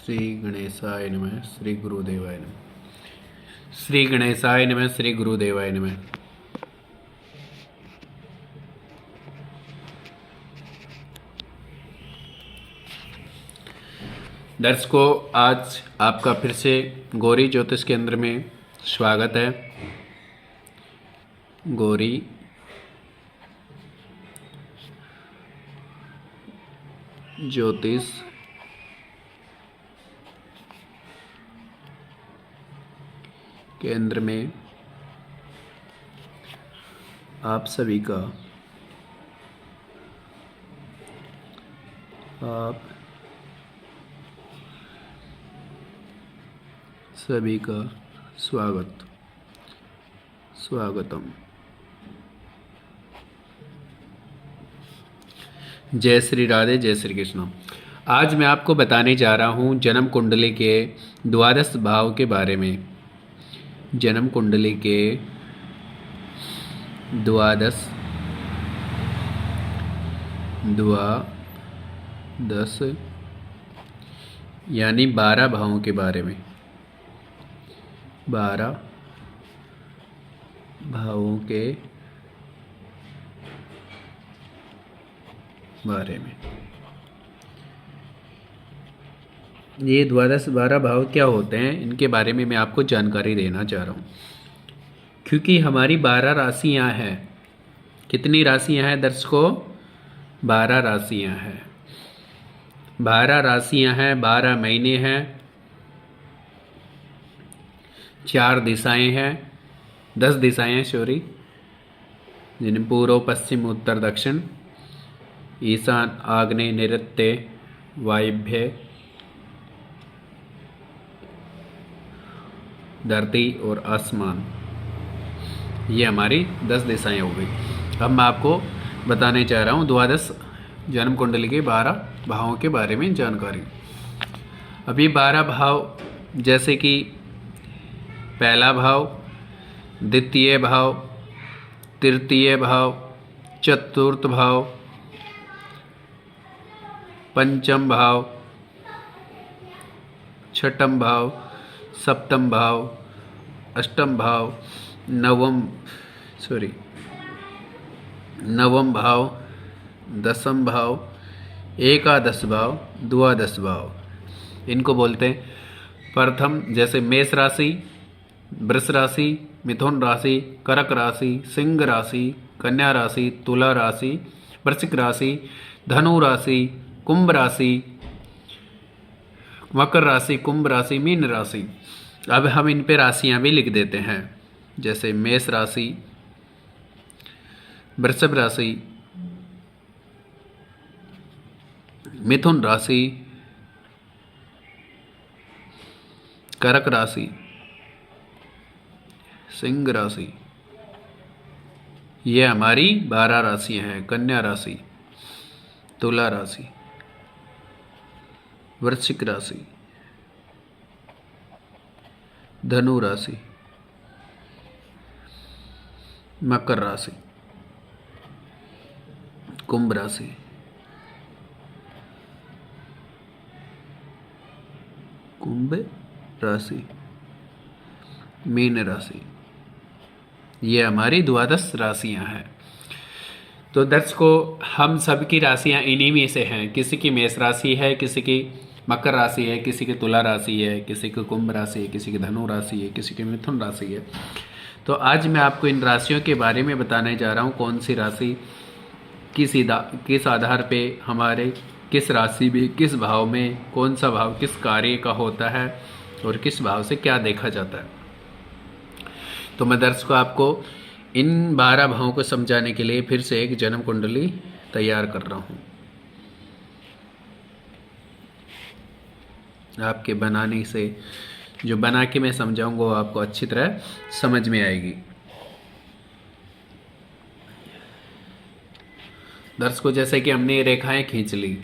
श्री गणेशाय नमः। श्री गुरुदेवाय नमः। श्री गणेशाय नमः। श्री गुरुदेवाय नमः। दर्शकों, आज आपका फिर से गौरी ज्योतिष केंद्र में स्वागत है। गौरी ज्योतिष केंद्र में आप सभी का स्वागतम। जय श्री राधे, जय श्री कृष्ण। आज मैं आपको बताने जा रहा हूँ जन्म कुंडली के द्वादश भाव के बारे में। जन्म कुंडली के द्वादश यानी 12 भावों के बारे में। 12 भावों के बारे में। ये द्वादश 12 भाव क्या होते हैं, इनके बारे में मैं आपको जानकारी देना चाह रहा हूँ। क्योंकि हमारी 12 राशियाँ हैं। कितनी राशियाँ हैं दर्शकों? 12 राशियाँ हैं। 12 राशियाँ हैं, 12 महीने हैं, 4 दिशाएं हैं, 10 दिशाएं हैं सॉरी, जिनमें पूर्व, पश्चिम, उत्तर, दक्षिण, ईशान, आग्नेय, नैऋत्य, वायव्य, धरती और आसमान। ये हमारी 10 दिशाएं हो गई। अब मैं आपको बताने चाह रहा हूँ द्वादश जन्म कुंडली के 12 भावों के बारे में जानकारी। अभी 12 भाव जैसे कि पहला भाव, द्वितीय भाव, तृतीय भाव, चतुर्थ भाव, पंचम भाव, छठम भाव, सप्तम भाव, अष्टम भाव, नवम भाव, दसम भाव, एकादश भाव, द्वादश भाव। इनको बोलते हैं प्रथम, जैसे मेष राशि, वृष राशि, मिथुन राशि, कर्क राशि, सिंह राशि, कन्या राशि, तुला राशि, वृश्चिक राशि, धनु राशि, कुंभ राशि, मकर राशि, कुंभ राशि, मीन राशि। अब हम इन पे राशियां भी लिख देते हैं, जैसे मेष राशि, वृषभ राशि, मिथुन राशि, कर्क राशि, सिंह राशि। ये हमारी 12 राशियां हैं। कन्या राशि, तुला राशि, वृश्चिक राशि, धनु राशि, मकर राशि, कुंभ राशि, मीन राशि। ये हमारी द्वादश राशियां हैं। तो दर्शकों, हम सबकी राशियां इन्हीं में से हैं। किसी की मेष राशि है, किसी की मकर राशि है, किसी की तुला राशि है, किसी की कुंभ राशि है, किसी की धनु राशि है, किसी की मिथुन राशि है। तो आज मैं आपको इन राशियों के बारे में बताने जा रहा हूँ। कौन सी राशि किस आधार पे हमारे किस राशि में, किस भाव में, कौन सा भाव किस कार्य का होता है और किस भाव से क्या देखा जाता है। तो मैं दर्शकों आपको इन 12 भावों को समझाने के लिए फिर से एक जन्म कुंडली तैयार कर रहा हूँ। आपके बनाने से, जो बना के मैं समझाऊंगा वो आपको अच्छी तरह समझ में आएगी। दर्शकों, जैसे कि हमने ये रेखाएं खींच ली,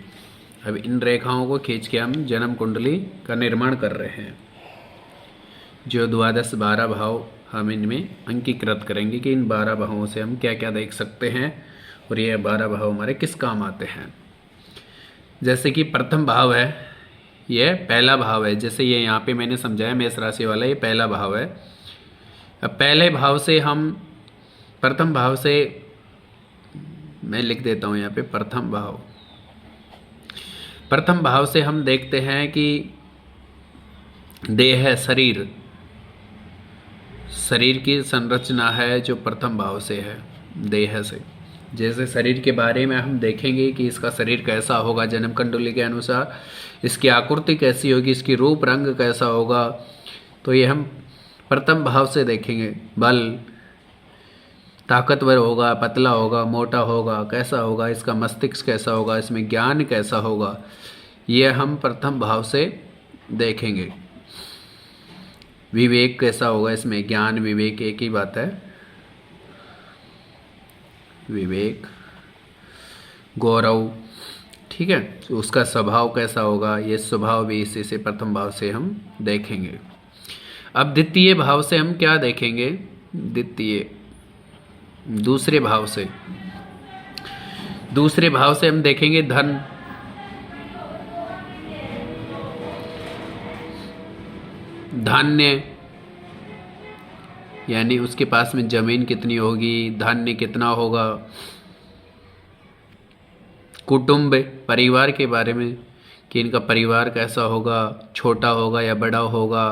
अब इन रेखाओं को खींच के हम जन्म कुंडली का निर्माण कर रहे हैं। जो द्वादश 12 भाव हम इनमें अंकीकृत करेंगे कि इन 12 भावों से हम क्या क्या देख सकते हैं और ये 12 भाव हमारे किस काम आते हैं। जैसे कि प्रथम भाव है, ये पहला भाव है। जैसे ये यहाँ पे मैंने समझाया मेष राशि वाला, ये पहला भाव है। अब पहले भाव से हम प्रथम भाव से, मैं लिख देता हूँ यहाँ पे प्रथम भाव। प्रथम भाव से हम देखते हैं कि देह, शरीर, शरीर की संरचना है जो प्रथम भाव से है, देह से। जैसे शरीर के बारे में हम देखेंगे कि इसका शरीर कैसा होगा जन्म कुंडली के अनुसार, इसकी आकृति कैसी होगी, इसकी रूप रंग कैसा होगा, तो ये हम प्रथम भाव से देखेंगे। बल, ताकतवर होगा, पतला होगा, मोटा होगा, कैसा होगा, इसका मस्तिष्क कैसा होगा, इसमें ज्ञान कैसा होगा, ये हम प्रथम भाव से देखेंगे। विवेक कैसा होगा, इसमें ज्ञान विवेक एक ही बात है, विवेक, गौरव, ठीक है। तो उसका स्वभाव कैसा होगा, ये स्वभाव भी इसी से प्रथम भाव से हम देखेंगे। अब द्वितीय भाव से हम क्या देखेंगे, दूसरे भाव से हम देखेंगे धन, धान्य, यानी उसके पास में जमीन कितनी होगी, धान्य कितना होगा। कुटुंब, परिवार के बारे में कि इनका परिवार कैसा होगा, छोटा होगा या बड़ा होगा।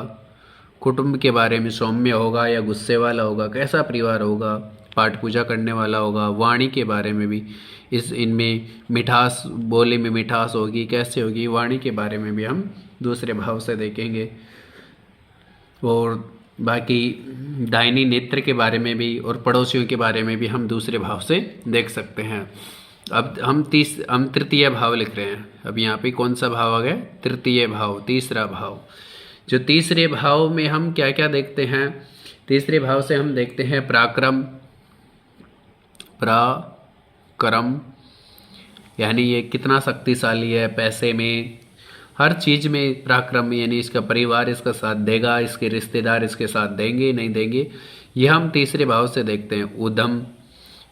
कुटुंब के बारे में सौम्य होगा या गुस्से वाला होगा, कैसा परिवार होगा, पाठ पूजा करने वाला होगा। वाणी के बारे में भी, इनमें मिठास, बोले में मिठास होगी, कैसे होगी, वाणी के बारे में भी हम दूसरे भाव से देखेंगे। और बाकी दाहिनी नेत्र के बारे में भी और पड़ोसियों के बारे में भी हम दूसरे भाव से देख सकते हैं। अब हम तृतीय भाव लिख रहे हैं। अब यहाँ पे कौन सा भाव आ गया, तृतीय भाव, तीसरा भाव। जो तीसरे भाव में हम क्या क्या देखते हैं, तीसरे भाव से हम देखते हैं पराक्रम, यानी ये कितना शक्तिशाली है, पैसे में, हर चीज़ में पराक्रम, यानी इसका परिवार इसका साथ देगा, इसके रिश्तेदार इसके साथ देंगे नहीं देंगे, यह हम तीसरे भाव से देखते हैं। उद्यम,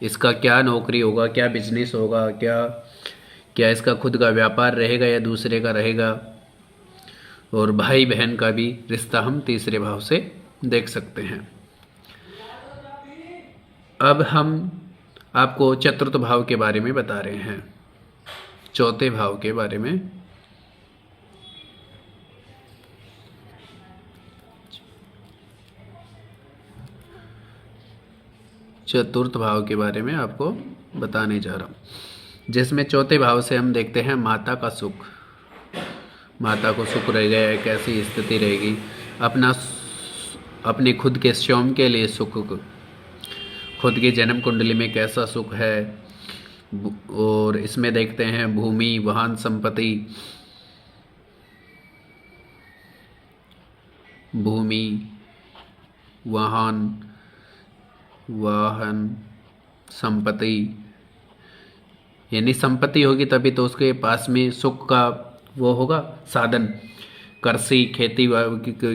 इसका क्या नौकरी होगा, क्या बिजनेस होगा, क्या इसका खुद का व्यापार रहेगा या दूसरे का रहेगा। और भाई बहन का भी रिश्ता हम तीसरे भाव से देख सकते हैं। अब हम आपको चतुर्थ भाव के बारे में बता रहे हैं, चौथे भाव के बारे में। चतुर्थ भाव के बारे में आपको बताने जा रहा हूँ, जिसमें चौथे भाव से हम देखते हैं माता का सुख, माता को सुख रहेगा, कैसी स्थिति रहेगी, अपने खुद के स्वयं के लिए सुख, खुद की जन्म कुंडली में कैसा सुख है। और इसमें देखते हैं भूमि, वाहन, संपत्ति, भूमि, वाहन, संपत्ति, यानी संपत्ति होगी तभी तो उसके पास में सुख का वो होगा साधन। कृषि, खेती,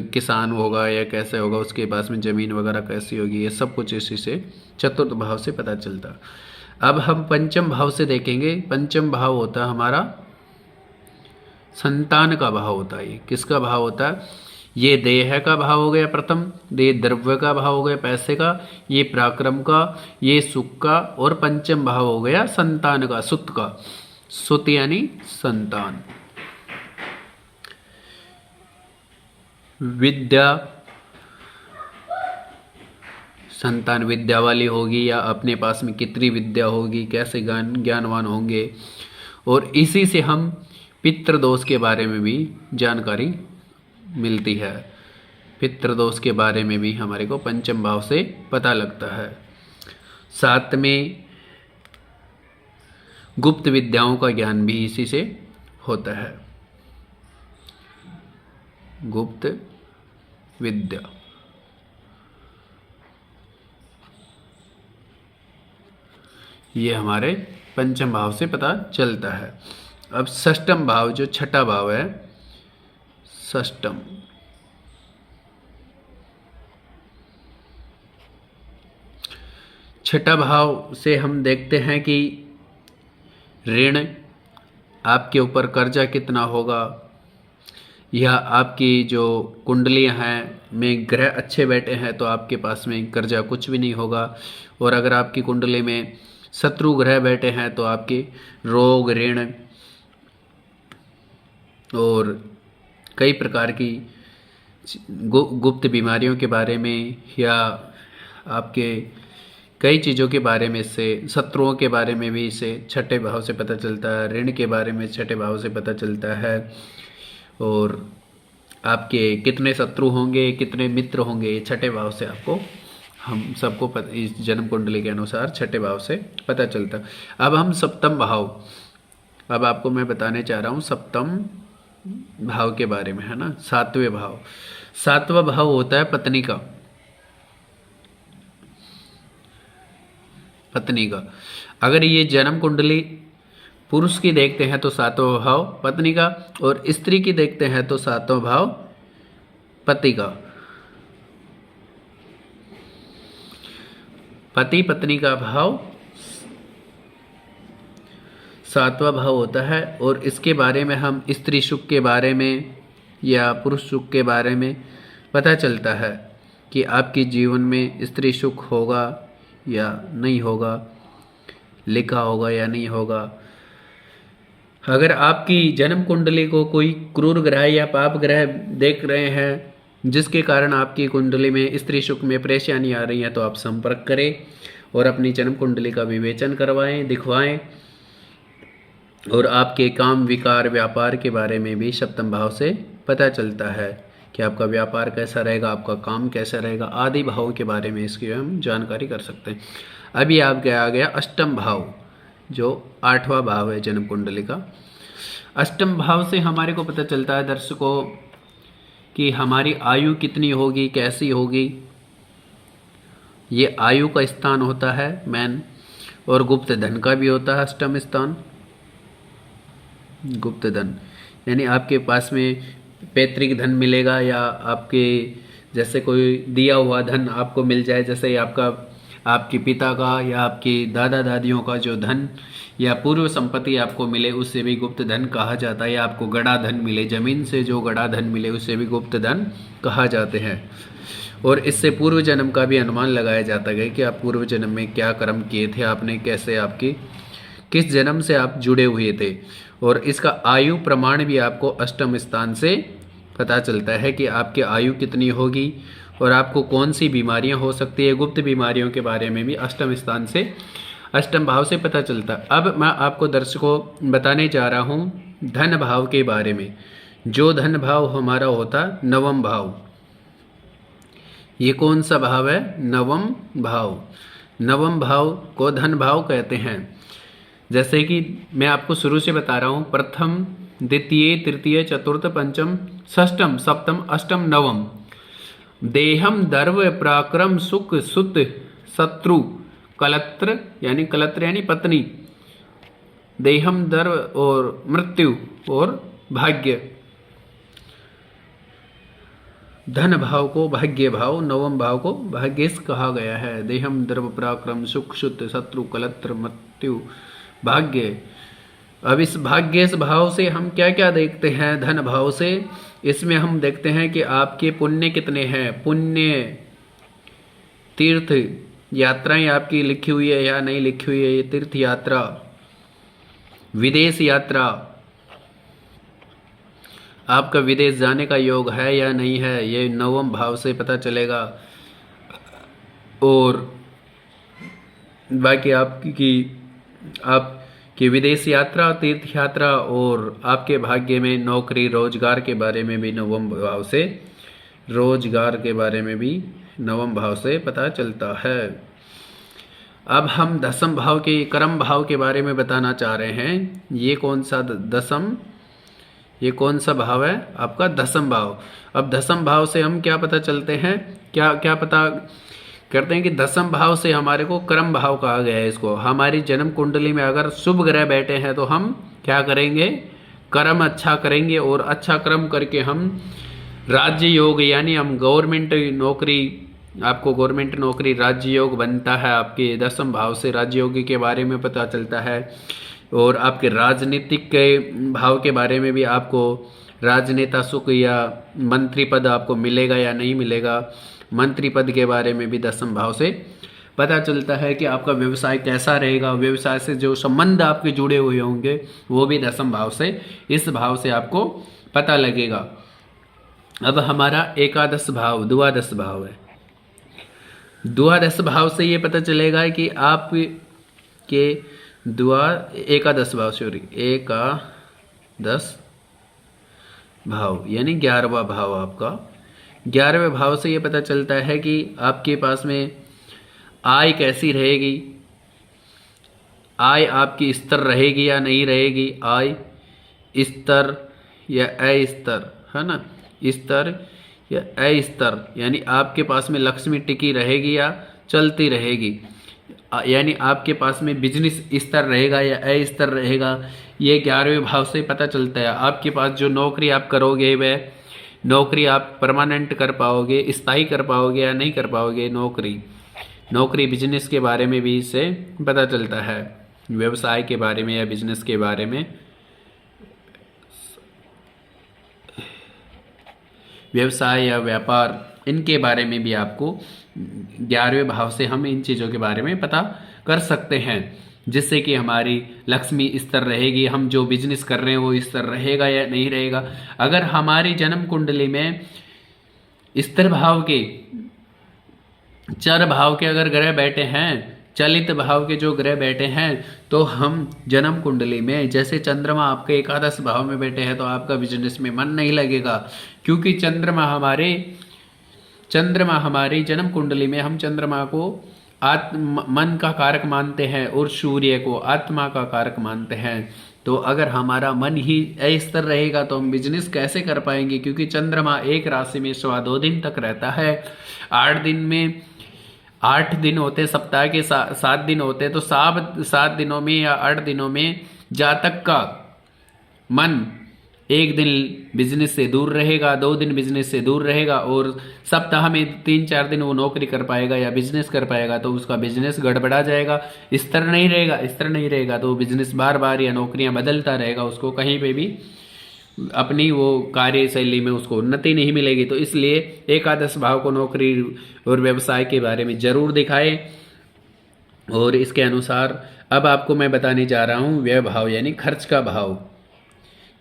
किसान होगा या कैसे होगा, उसके पास में जमीन वगैरह कैसी होगी, ये सब कुछ इसी से चतुर्थ भाव से पता चलता। अब हम पंचम भाव से देखेंगे। पंचम भाव होता है हमारा संतान का भाव होता है। ये किसका भाव होता है, ये देह का भाव हो गया प्रथम, ये द्रव्य का भाव हो गया पैसे का, ये पराक्रम का, ये सुख का, और पंचम भाव हो गया संतान का, सुत का। सुत यानी संतान। विद्या, संतान विद्या वाली होगी या अपने पास में कितनी विद्या होगी, कैसे ज्ञानवान होंगे। और इसी से हम पितृदोष के बारे में भी जानकारी मिलती है। पितृदोष के बारे में भी हमारे को पंचम भाव से पता लगता है। साथ में गुप्त विद्याओं का ज्ञान भी इसी से होता है। गुप्त विद्या, ये हमारे पंचम भाव से पता चलता है। अब षष्ठम भाव, जो छठा भाव है, षष्ठम, छठा भाव से हम देखते हैं कि ऋण, आपके ऊपर कर्जा कितना होगा, या आपकी जो कुंडलियां हैं में ग्रह अच्छे बैठे हैं तो आपके पास में कर्जा कुछ भी नहीं होगा। और अगर आपकी कुंडली में शत्रु ग्रह बैठे हैं तो आपके रोग ऋण और कई प्रकार की गुप्त बीमारियों के बारे में या आपके कई चीज़ों के बारे में से शत्रुओं के बारे में भी इसे छठे भाव से पता चलता है, ऋण के बारे में छठे भाव से पता चलता है। और आपके कितने शत्रु होंगे कितने मित्र होंगे ये छठे भाव से आपको हम सबको इस जन्म कुंडली के अनुसार छठे भाव से पता चलता है। अब हम सप्तम भाव, अब आपको मैं बताने चाह रहा हूँ सप्तम भाव के बारे में, है ना। सातवें भाव, सातवां भाव होता है पत्नी का, पत्नी का। अगर ये जन्म कुंडली पुरुष की देखते हैं तो सातवां भाव पत्नी का, और स्त्री की देखते हैं तो सातवां भाव पति का। पति पत्नी का भाव सातवां भाव होता है। और इसके बारे में हम स्त्री सुख के बारे में या पुरुष सुख के बारे में पता चलता है कि आपके जीवन में स्त्री सुख होगा या नहीं होगा, लिखा होगा या नहीं होगा। अगर आपकी जन्म कुंडली को कोई क्रूर ग्रह या पाप ग्रह देख रहे हैं जिसके कारण आपकी कुंडली में स्त्री सुख में परेशानी आ रही है तो आप संपर्क करें और अपनी जन्म कुंडली का विवेचन करवाएं, दिखवाएं। और आपके काम विकार व्यापार के बारे में भी सप्तम भाव से पता चलता है कि आपका व्यापार कैसा रहेगा, आपका काम कैसा रहेगा, आदि भाव के बारे में इसकी हम जानकारी कर सकते हैं। अभी आपके आ गया अष्टम भाव, जो आठवां भाव है जन्म कुंडली का। अष्टम भाव से हमारे को पता चलता है दर्शकों कि हमारी आयु कितनी होगी, कैसी होगी। ये आयु का स्थान होता है मैन, और गुप्त धन का भी होता है अष्टम स्थान। गुप्त धन यानी आपके पास में पैतृक धन मिलेगा या आपके जैसे कोई दिया हुआ धन आपको मिल जाए, जैसे आपके पिता का या आपके दादा दादियों का जो धन या पूर्व संपत्ति आपको मिले उससे भी गुप्त धन कहा जाता है। या आपको गड़ा धन मिले, जमीन से जो गड़ा धन मिले उससे भी गुप्त धन कहा जाते हैं। और इससे पूर्व जन्म का भी अनुमान लगाया जाता है कि आप पूर्व जन्म में क्या कर्म किए थे, आपने कैसे आपकी किस जन्म से आप जुड़े हुए थे। और इसका आयु प्रमाण भी आपको अष्टम स्थान से पता चलता है कि आपकी आयु कितनी होगी और आपको कौन सी बीमारियां हो सकती है। गुप्त बीमारियों के बारे में भी अष्टम स्थान से, अष्टम भाव से पता चलता है। अब मैं आपको दर्शकों बताने जा रहा हूँ धन भाव के बारे में। जो धन भाव हमारा होता नवम भाव, ये कौन सा भाव है? नवम भाव। नवम भाव को धन भाव कहते हैं। जैसे कि मैं आपको शुरू से बता रहा हूँ, प्रथम द्वितीय तृतीय चतुर्थ पंचम षष्टम सप्तम अष्टम नवम। देहम दर्व पराक्रम सुख सुत शत्रु कलत्र यानी पत्नी, देहम दर्व और मृत्यु और भाग्य। धन भाव को भाग्य भाव, नवम भाव को भाग्येश कहा गया है। देहम दर्व पराक्रम सुख सुत शत्रु कलत्र मृत्यु भाग्य। अब इस भाग्येश भाव से हम क्या क्या देखते हैं? धन भाव से इसमें हम देखते हैं कि आपके पुण्य कितने हैं। पुण्य तीर्थ यात्राएं आपकी लिखी हुई है या नहीं लिखी हुई है। ये तीर्थ यात्रा, विदेश यात्रा, आपका विदेश जाने का योग है या नहीं है, ये नवम भाव से पता चलेगा। और बाकी आपकी विदेश यात्रा, तीर्थ यात्रा और आपके भाग्य में नौकरी रोजगार के बारे में भी नवम भाव से, रोजगार के बारे में भी नवम भाव से पता चलता है। अब हम दसम भाव के कर्म भाव के बारे में बताना चाह रहे हैं। ये कौन सा दसम, ये कौन सा भाव है? आपका दसम भाव। अब दसम भाव से हम क्या पता चलते हैं, क्या पता करते हैं कि दसम भाव से हमारे को कर्म भाव कहा गया है। इसको हमारी जन्म कुंडली में अगर शुभ ग्रह बैठे हैं तो हम क्या करेंगे? कर्म अच्छा करेंगे, और अच्छा कर्म करके हम राज्य योग यानी हम गवर्नमेंट नौकरी, आपको गवर्नमेंट नौकरी राज्य योग बनता है। आपके दसम भाव से राज्य योग के बारे में पता चलता है। और आपके राजनीतिक के भाव के बारे में भी आपको राजनेता सुख या मंत्री पद आपको मिलेगा या नहीं मिलेगा, मंत्री पद के बारे में भी दसम भाव से पता चलता है कि आपका व्यवसाय कैसा रहेगा, व्यवसाय से जो संबंध आपके जुड़े हुए होंगे वो भी दसम भाव से, इस भाव से आपको पता लगेगा। अब हमारा एकादश भाव द्वादश भाव है। द्वादश भाव से ये पता चलेगा कि आप के एकादश भाव यानी 11वां भाव आपका, 11वें भाव से ये पता चलता है कि आपके पास में आय कैसी रहेगी, आय आपकी स्थिर रहेगी या नहीं रहेगी, आय स्तर या अस्तर, है ना, स्तर या अस्तर, यानी आपके पास में लक्ष्मी टिकी रहेगी या चलती रहेगी, यानी आपके पास में बिजनेस स्तर रहेगा या अस्तर रहेगा, ये 11वें भाव से पता चलता है। आपके पास जो नौकरी आप करोगे वह नौकरी आप परमानेंट कर पाओगे, स्थायी कर पाओगे या नहीं कर पाओगे, नौकरी बिजनेस के बारे में भी इससे पता चलता है, व्यवसाय के बारे में या बिजनेस के बारे में, व्यवसाय या व्यापार, इनके बारे में भी आपको 11वें भाव से हम इन चीज़ों के बारे में पता कर सकते हैं, जिससे कि हमारी लक्ष्मी स्तर रहेगी, हम जो बिजनेस कर रहे हैं वो स्तर रहेगा या नहीं रहेगा। अगर हमारी जन्म कुंडली में स्थिर भाव के, चर भाव के अगर ग्रह बैठे हैं, चलित भाव के जो ग्रह बैठे हैं, तो हम जन्म कुंडली में, जैसे चंद्रमा आपके एकादश भाव में बैठे हैं, तो आपका बिजनेस में मन नहीं लगेगा, क्योंकि चंद्रमा हमारी जन्म कुंडली में, हम चंद्रमा को मन का कारक मानते हैं और सूर्य को आत्मा का कारक मानते हैं। तो अगर हमारा मन ही अस्थिर रहेगा तो हम बिजनेस कैसे कर पाएंगे, क्योंकि चंद्रमा एक राशि में 2.25 दिन तक रहता है। 8 दिन होते, सप्ताह के 7 दिन होते, तो 7 दिनों में या 8 दिनों में जातक का मन 1 दिन बिजनेस से दूर रहेगा, 2 दिन बिजनेस से दूर रहेगा, और सप्ताह में 3-4 दिन वो नौकरी कर पाएगा या बिजनेस कर पाएगा, तो उसका बिजनेस गड़बड़ा जाएगा, स्थिर नहीं रहेगा, तो बिजनेस बार बार या नौकरियां बदलता रहेगा, उसको कहीं पे भी अपनी वो कार्यशैली में उसको उन्नति नहीं मिलेगी। तो इसलिए एकादश भाव को नौकरी और व्यवसाय के बारे में जरूर दिखाए। और इसके अनुसार अब आपको मैं बताने जा रहा हूँ व्यय भाव यानी खर्च का भाव।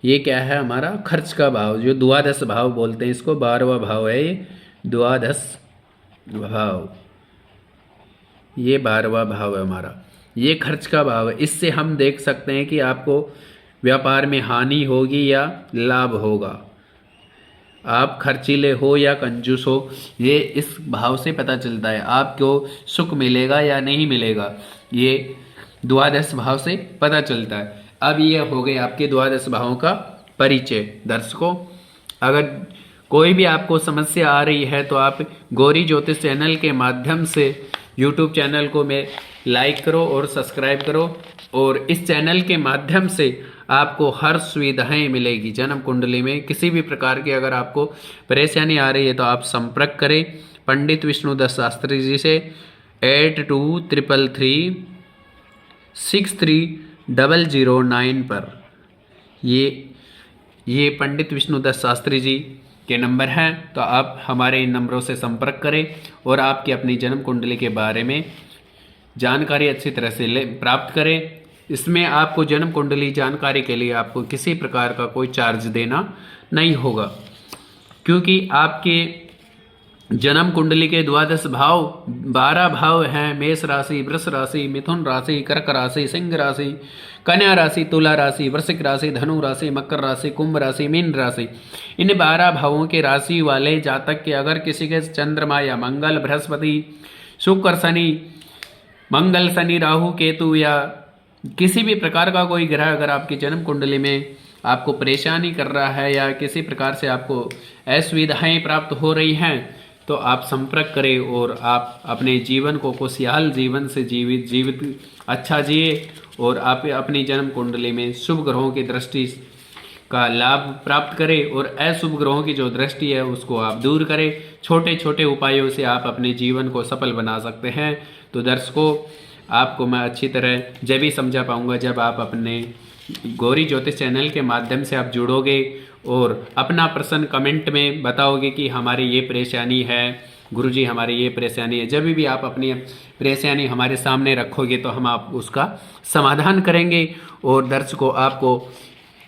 ये क्या है, हमारा खर्च का भाव, जो द्वादश भाव बोलते हैं इसको, 12वां भाव है ये द्वादश भाव, ये 12वां भाव है हमारा, ये खर्च का भाव है। इससे हम देख सकते हैं कि आपको व्यापार में हानि होगी या लाभ होगा, आप खर्चीले हो या कंजूस हो, ये इस भाव से पता चलता है। आपको सुख मिलेगा या नहीं मिलेगा, ये द्वादश भाव से पता चलता है। अब ये हो गए आपके द्वादश भावों का परिचय। दर्शकों, अगर कोई भी आपको समस्या आ रही है तो आप गौरी ज्योतिष चैनल के माध्यम से यूट्यूब चैनल को में लाइक करो और सब्सक्राइब करो, और इस चैनल के माध्यम से आपको हर सुविधाएं मिलेगी। जन्म कुंडली में किसी भी प्रकार की अगर आपको परेशानी आ रही है तो आप संपर्क करें पंडित विष्णुदत्त शास्त्री जी से 8233630009 पर। ये पंडित विष्णुदत्त शास्त्री जी के नंबर हैं, तो आप हमारे इन नंबरों से संपर्क करें और आपकी अपनी जन्म कुंडली के बारे में जानकारी अच्छी तरह से प्राप्त करें। इसमें आपको जन्म कुंडली जानकारी के लिए आपको किसी प्रकार का कोई चार्ज देना नहीं होगा, क्योंकि आपके जन्म कुंडली के द्वादश भाव 12 भाव हैं। मेष राशि, वृष राशि, मिथुन राशि, कर्क राशि, सिंह राशि, कन्या राशि, तुला राशि, वृश्चिक राशि, धनु राशि, मकर राशि, कुंभ राशि, मीन राशि। इन 12 भावों के राशि वाले जातक के अगर किसी के चंद्रमा या मंगल, बृहस्पति, शुक्र, शनि, मंगल, शनि, राहु, केतु या किसी भी प्रकार का कोई ग्रह अगर आपकी जन्म कुंडली में आपको परेशानी कर रहा है या किसी प्रकार से आपको असुविधाएं प्राप्त हो रही हैं, तो आप संपर्क करें और आप अपने जीवन को खुशहाल जीवन से जीवित अच्छा जिए, और आप अपनी जन्म कुंडली में शुभ ग्रहों की दृष्टि का लाभ प्राप्त करें और अशुभ ग्रहों की जो दृष्टि है उसको आप दूर करें। छोटे छोटे उपायों से आप अपने जीवन को सफल बना सकते हैं। तो दर्शकों, आपको मैं अच्छी तरह जब भी समझा पाऊंगा जब आप अपने गौरी ज्योतिष चैनल के माध्यम से आप जुड़ोगे और अपना प्रश्न कमेंट में बताओगे कि हमारी ये परेशानी है गुरुजी, हमारी ये परेशानी है। जब भी आप अपनी परेशानी हमारे सामने रखोगे तो हम आप उसका समाधान करेंगे और दर्शकों आपको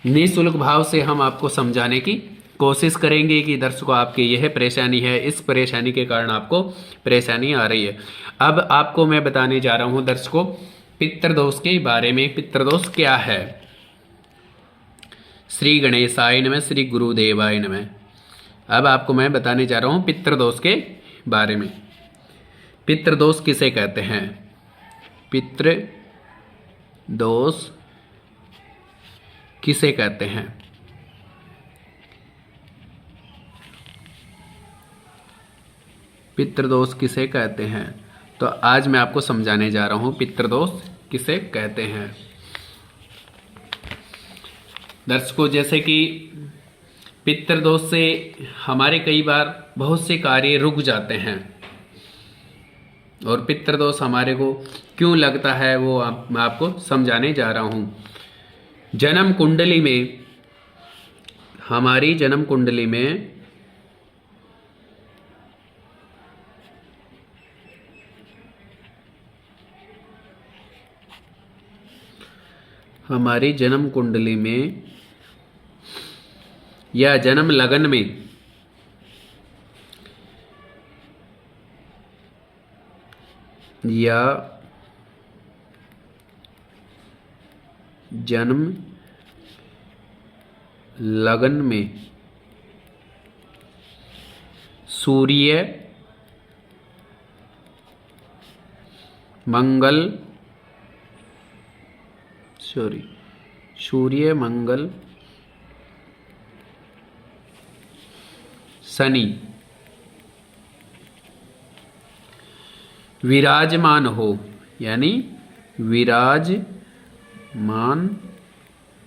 निःशुल्क भाव से हम आपको समझाने की कोशिश करेंगे कि दर्शकों आपकी यह परेशानी है, इस परेशानी के कारण आपको परेशानी आ रही है। अब आपको मैं बताने जा रहा हूँ दर्शकों पितृदोष के बारे में। पितृदोष क्या है? श्री गणेशाय नमः, श्री गुरुदेवाय नमः। अब आपको मैं बताने जा रहा हूँ पितृदोष के बारे में। पितृदोष किसे कहते हैं? पितृदोष किसे कहते हैं? पितृदोष किसे कहते हैं? तो आज मैं आपको समझाने जा रहा हूं पितृदोष किसे कहते हैं। दर्शकों, जैसे कि पितृदोष से हमारे कई बार बहुत से कार्य रुक जाते हैं और पितृदोष हमारे को क्यों लगता है वो मैं आपको समझाने जा रहा हूं। जन्म कुंडली में, हमारी जन्म कुंडली में हमारी जन्म कुंडली में या जन्म लगन में या जन्म लगन में सूर्य मंगल शनि विराजमान हो, यानी विराजमान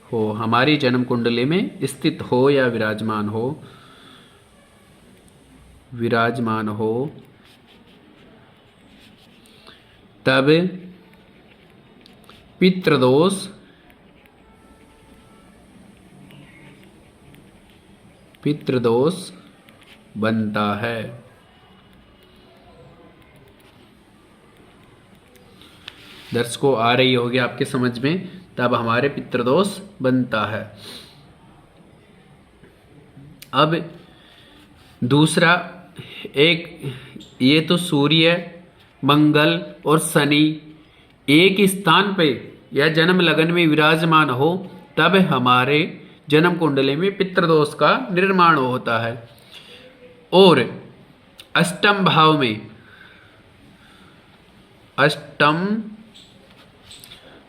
हो, हमारी जन्म कुंडली में स्थित हो या विराजमान हो, तब पितृदोष बनता है। दर्शकों आ रही होगी आपके समझ में, तब हमारे पितृदोष बनता है। अब दूसरा एक, ये तो सूर्य मंगल और शनि एक स्थान पे या जन्म लगन में विराजमान हो तब हमारे जन्म कुंडली में पितृदोष का निर्माण होता है। और अष्टम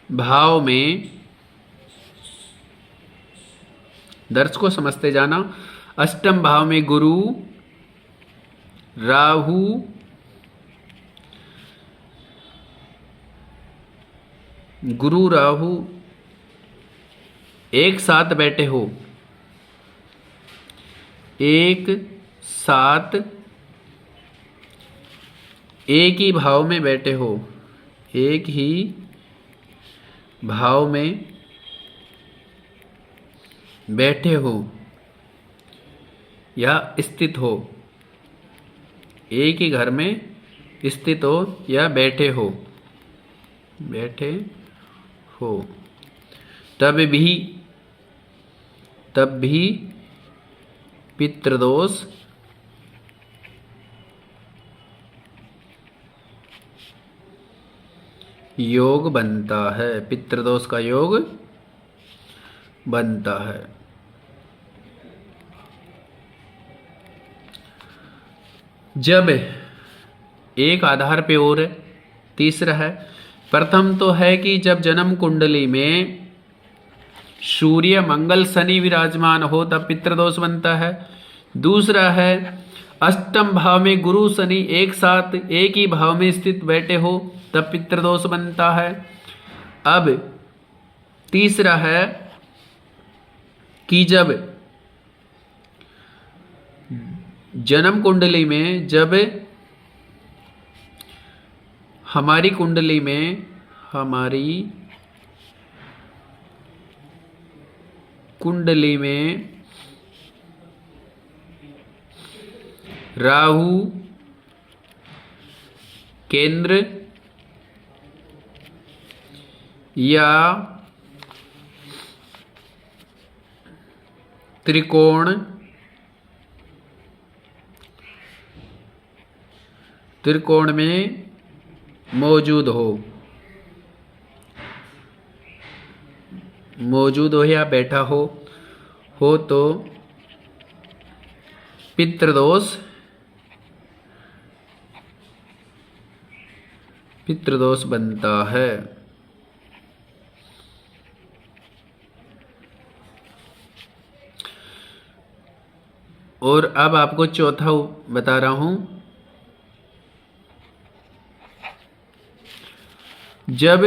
भाव में दर्शकों समझते जाना, अष्टम भाव में गुरु राहु एक साथ बैठे हो, एक साथ एक ही भाव में बैठे हो, एक ही भाव में बैठे हो या स्थित हो, एक ही घर में स्थित हो या बैठे हो, तब भी पितृदोष योग बनता है, पितृदोष का योग बनता है। जब एक आधार पे और तीसरा है, प्रथम तो है कि जब जन्म कुंडली में सूर्य मंगल शनि विराजमान हो तब पितृदोष बनता है। दूसरा है अष्टम भाव में गुरु शनि एक साथ एक ही भाव में स्थित बैठे हो तब पितृदोष बनता है। अब तीसरा है कि जब जन्म कुंडली में, जब हमारी कुंडली में हमारी कुंडली में राहु केंद्र या त्रिकोण में मौजूद हो या बैठा हो तो पितृदोष बनता है। और अब आपको चौथा बता रहा हूं। जब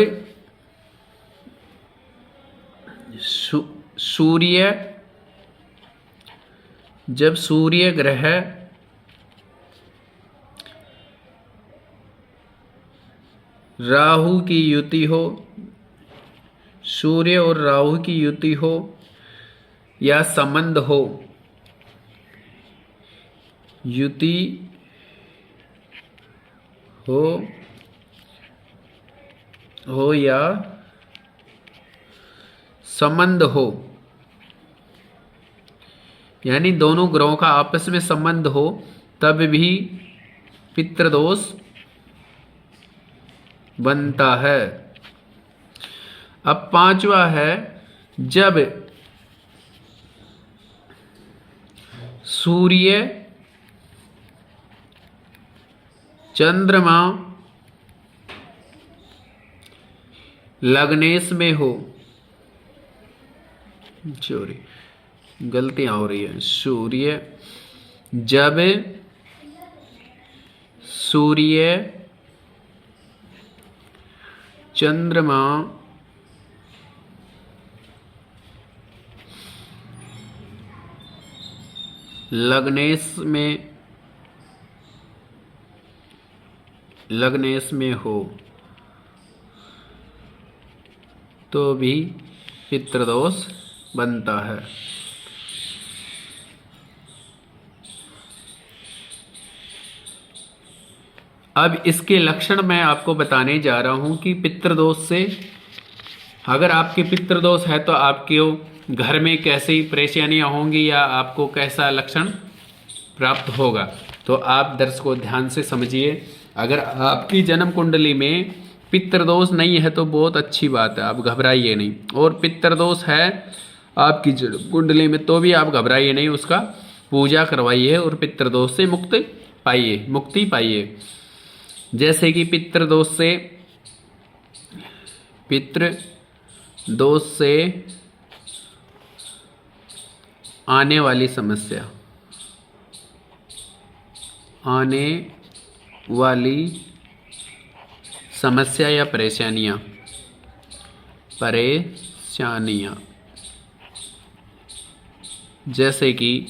सूर्य ग्रह राहु की युति हो, सूर्य और राहु की युति हो या संबंध हो, युति हो या संबंध हो, यानी दोनों ग्रहों का आपस में संबंध हो, तब भी पितृदोष बनता है। अब पांचवा है, जब सूर्य चंद्रमा लग्नेश में हो, सॉरी गलतियां हो रही है, जब सूर्य चंद्रमा लग्नेश में हो तो भी पितृदोष बनता है। अब इसके लक्षण मैं आपको बताने जा रहा हूं कि पितृदोष से, अगर आपके पितृदोष है तो आपके घर में कैसी परेशानियां होंगी या आपको कैसा लक्षण प्राप्त होगा। तो आप दर्शकों ध्यान से समझिए। अगर आपकी जन्म कुंडली में पितृदोष नहीं है तो बहुत अच्छी बात है, आप घबराइए नहीं। और पितृदोष है आपकी जन्म कुंडली में तो भी आप घबराइए नहीं, उसका पूजा करवाइए और पितृदोष से मुक्ति पाइए। जैसे कि पितृदोष से आने वाली समस्या या परेशानियां जैसे कि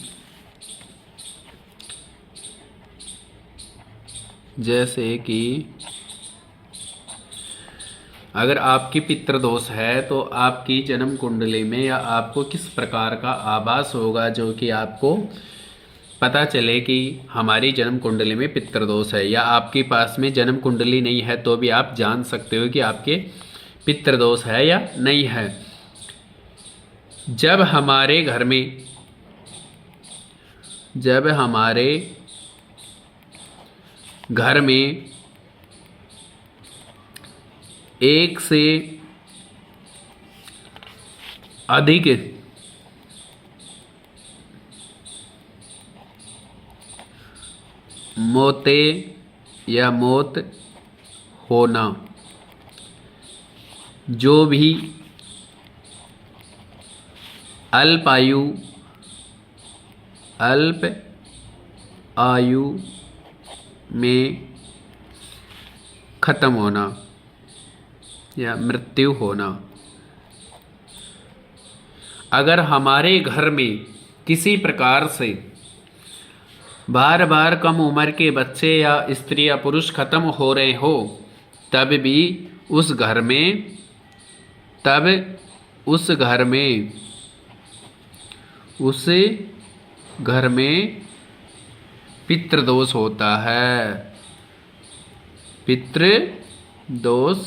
अगर आपकी पितृदोष है तो आपकी जन्म कुंडली में या आपको किस प्रकार का आभास होगा जो कि आपको पता चले कि हमारी जन्म कुंडली में पितृदोष है। या आपके पास में जन्म कुंडली नहीं है तो भी आप जान सकते हो कि आपके पितृदोष है या नहीं है। जब हमारे घर में एक से अधिक मौत होना, जो भी अल्प आयु में खत्म होना या मृत्यु होना। अगर हमारे घर में किसी प्रकार से बार बार कम उम्र के बच्चे या स्त्री या पुरुष खत्म हो रहे हो, तब भी उस घर में उस घर में पितृदोष होता है, पितृदोष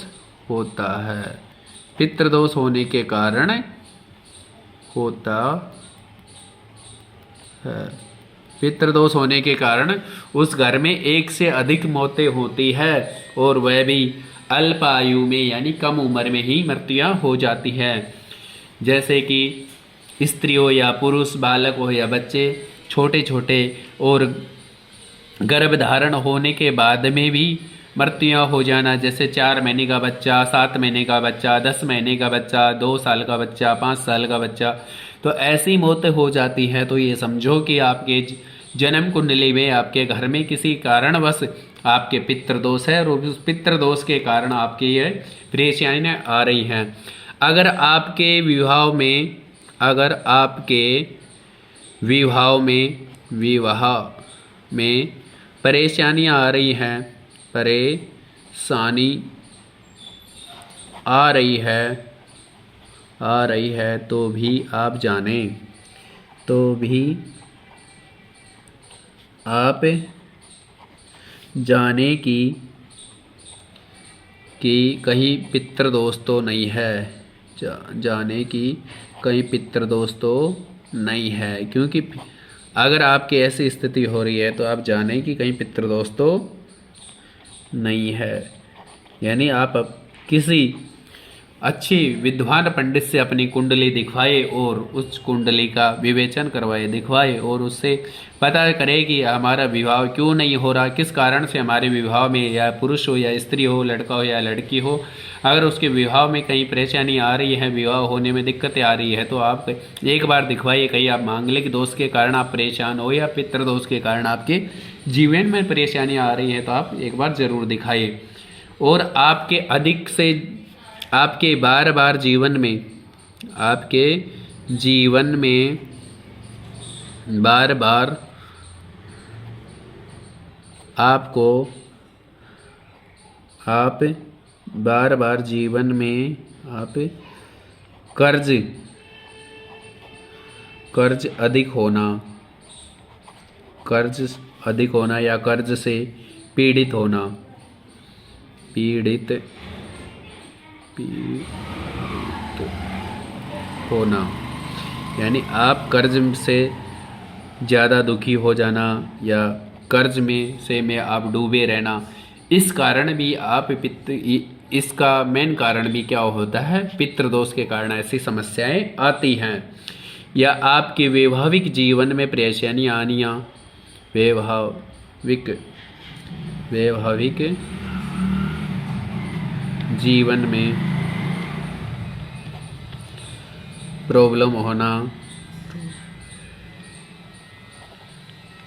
होता है। पितृदोष होने के कारण होता है, पितृदोष होने के कारण उस घर में एक से अधिक मौतें होती है और वह भी अल्प आयु में यानी कम उम्र में ही मृत्यु हो जाती है। जैसे कि स्त्री हो या पुरुष, बालक हो या बच्चे, छोटे छोटे और गर्भधारण होने के बाद में भी मृत्यु हो जाना, जैसे 4 महीने का बच्चा, 7 महीने का बच्चा, 10 महीने का बच्चा, 2 साल का बच्चा, 5 साल का बच्चा, तो ऐसी मौत हो जाती है। तो ये समझो कि आपके जन्म कुंडली में आपके घर में किसी कारणवश आपके पितृदोष है और उस पितृदोष के कारण आपकी ये परेशानियाँ आ रही हैं। अगर आपके विवाह में, अगर आपके विवाह में परेशानियाँ आ रही हैं, परेशानी आ रही है तो भी आप जानें, तो भी आप जाने कि कहीं पितृदोष तो नहीं है, जाने कि कहीं पितृदोष तो नहीं है। क्योंकि अगर आपकी ऐसी स्थिति हो रही है तो आप जानें कि कहीं पितृदोष तो नहीं है। यानी आप किसी अच्छी विद्वान पंडित से अपनी कुंडली दिखवाए और उस कुंडली का विवेचन करवाए, दिखवाए और उससे पता करे कि हमारा विवाह क्यों नहीं हो रहा, किस कारण से हमारे विवाह में, या पुरुष हो या स्त्री हो, लड़का हो या लड़की हो, अगर उसके विवाह में कहीं परेशानी आ रही है, विवाह होने में दिक्कतें आ रही है, तो आप एक बार दिखवाइए। कहीं आप मांगलिक दोष के कारण आप परेशान हो या पितृदोष के कारण आपके जीवन में परेशानी आ रही है, तो आप एक बार ज़रूर दिखाइए। और आपके अधिक से आपके बार बार जीवन में, आपके जीवन में बार बार आपको, आप बार बार जीवन में आप कर्ज अधिक होना या कर्ज से पीड़ित होना, यानी आप कर्ज से ज़्यादा दुखी हो जाना या कर्ज में आप डूबे रहना। इस कारण भी आप इसका मेन कारण भी क्या होता है, पितृदोष के कारण ऐसी समस्याएं आती हैं। या आपके वैवाहिक जीवन में परेशानी आनियाँ, वैवाहिक जीवन में प्रॉब्लम होना,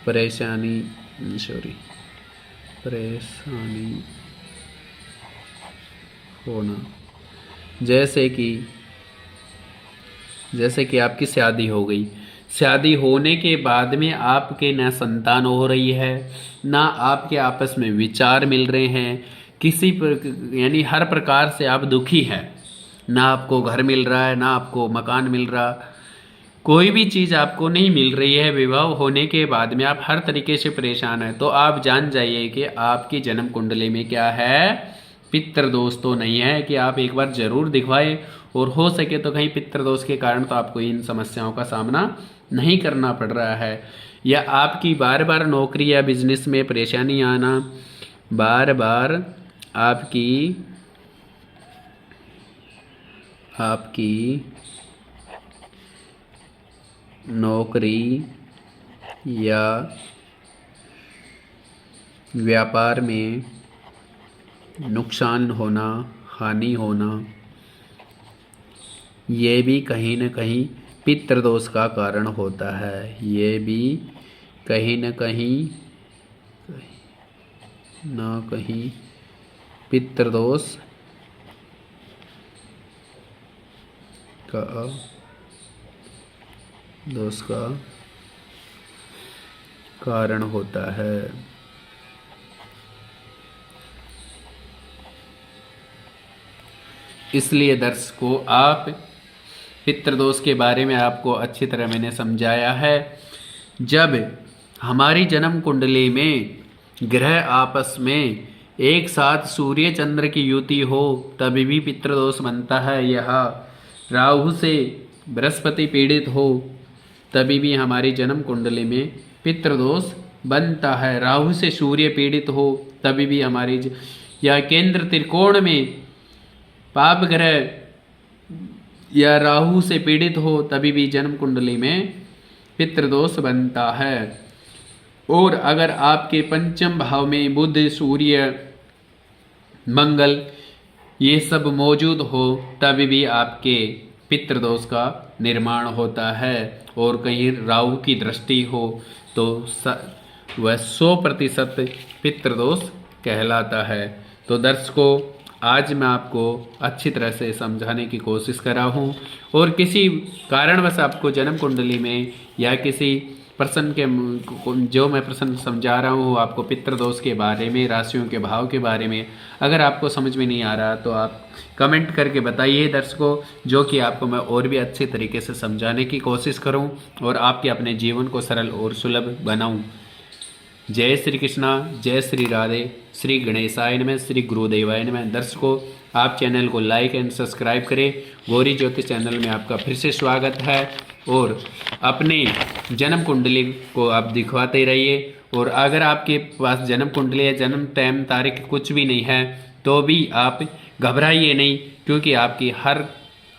परेशानी होना, जैसे कि आपकी शादी हो गई, शादी होने के बाद में आपके न संतान हो रही है, ना आपके आपस में विचार मिल रहे हैं, यानी हर प्रकार से आप दुखी हैं, ना आपको घर मिल रहा है, ना आपको मकान मिल रहा, कोई भी चीज़ आपको नहीं मिल रही है। विवाह होने के बाद में आप हर तरीके से परेशान हैं, तो आप जान जाइए कि आपकी जन्म कुंडली में क्या है, पितृदोष तो नहीं है। कि आप एक बार ज़रूर दिखवाएं और हो सके तो कहीं पितृदोष के कारण तो आपको इन समस्याओं का सामना नहीं करना पड़ रहा है। या आपकी बार बार नौकरी या बिजनेस में परेशानी आना, बार बार आपकी नौकरी या व्यापार में नुकसान होना, हानि होना, ये भी कहीं न कहीं पितृदोष का कारण होता है। ये भी कहीं न कहीं पितृदोष का कारण होता है। इसलिए दर्शकों, आप पितृदोष के बारे में आपको अच्छी तरह मैंने समझाया है। जब हमारी जन्म कुंडली में ग्रह आपस में एक साथ सूर्य चंद्र की युति हो तभी भी पितृदोष बनता है। यह राहु से बृहस्पति पीड़ित हो तभी भी हमारी जन्म कुंडली में पितृदोष बनता है। राहु से सूर्य पीड़ित हो तभी भी हमारी या केंद्र त्रिकोण में पाप ग्रह या राहु से पीड़ित हो तभी भी जन्म कुंडली में पितृदोष बनता है। और अगर आपके पंचम भाव में बुध, सूर्य, मंगल ये सब मौजूद हो तभी भी आपके पितृदोष का निर्माण होता है। और कहीं राहु की दृष्टि हो तो वह 100% पितृदोष कहलाता है। तो दर्शकों, आज मैं आपको अच्छी तरह से समझाने की कोशिश कर रहा हूँ। और किसी कारणवश आपको जन्म कुंडली में या किसी प्रश्न के जो मैं प्रश्न समझा रहा हूँ आपको पितृदोष के बारे में, राशियों के भाव के बारे में, अगर आपको समझ में नहीं आ रहा तो आप कमेंट करके बताइए दर्शकों, जो कि आपको मैं और भी अच्छे तरीके से समझाने की कोशिश करूं और आपके अपने जीवन को सरल और सुलभ बनाऊं। जय श्री कृष्णा, जय श्री राधे, श्री गणेशाय नमः, श्री गुरुदेवाय नमः। दर्शकों, आप चैनल को लाइक एंड सब्सक्राइब करें। गौरी ज्योतिष चैनल में आपका फिर से स्वागत है। और अपने जन्म कुंडली को आप दिखवाते रहिए। और अगर आपके पास जन्म कुंडली या जन्म टाइम तारीख कुछ भी नहीं है तो भी आप घबराइए नहीं, क्योंकि आपकी हर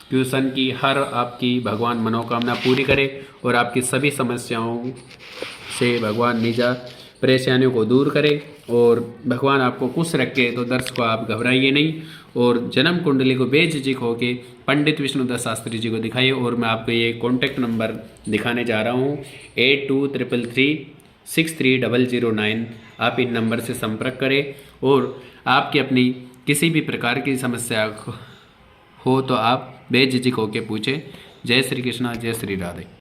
क्वेश्चन की हर आपकी भगवान मनोकामना पूरी करे और आपकी सभी समस्याओं से भगवान निजात, परेशानियों को दूर करे और भगवान आपको खुश रखे। तो दर्शकों, आप घबराइए नहीं और जन्म कुंडली को बेझिझक होके पंडित विष्णुदास शास्त्री जी को दिखाइए। और मैं आपको ये कॉन्टैक्ट नंबर दिखाने जा रहा हूँ 8233363009। आप इन नंबर से संपर्क करें और आपकी अपनी किसी भी प्रकार की समस्या हो तो आप बेझिझक होकर पूछें। जय श्री कृष्णा, जय श्री राधे।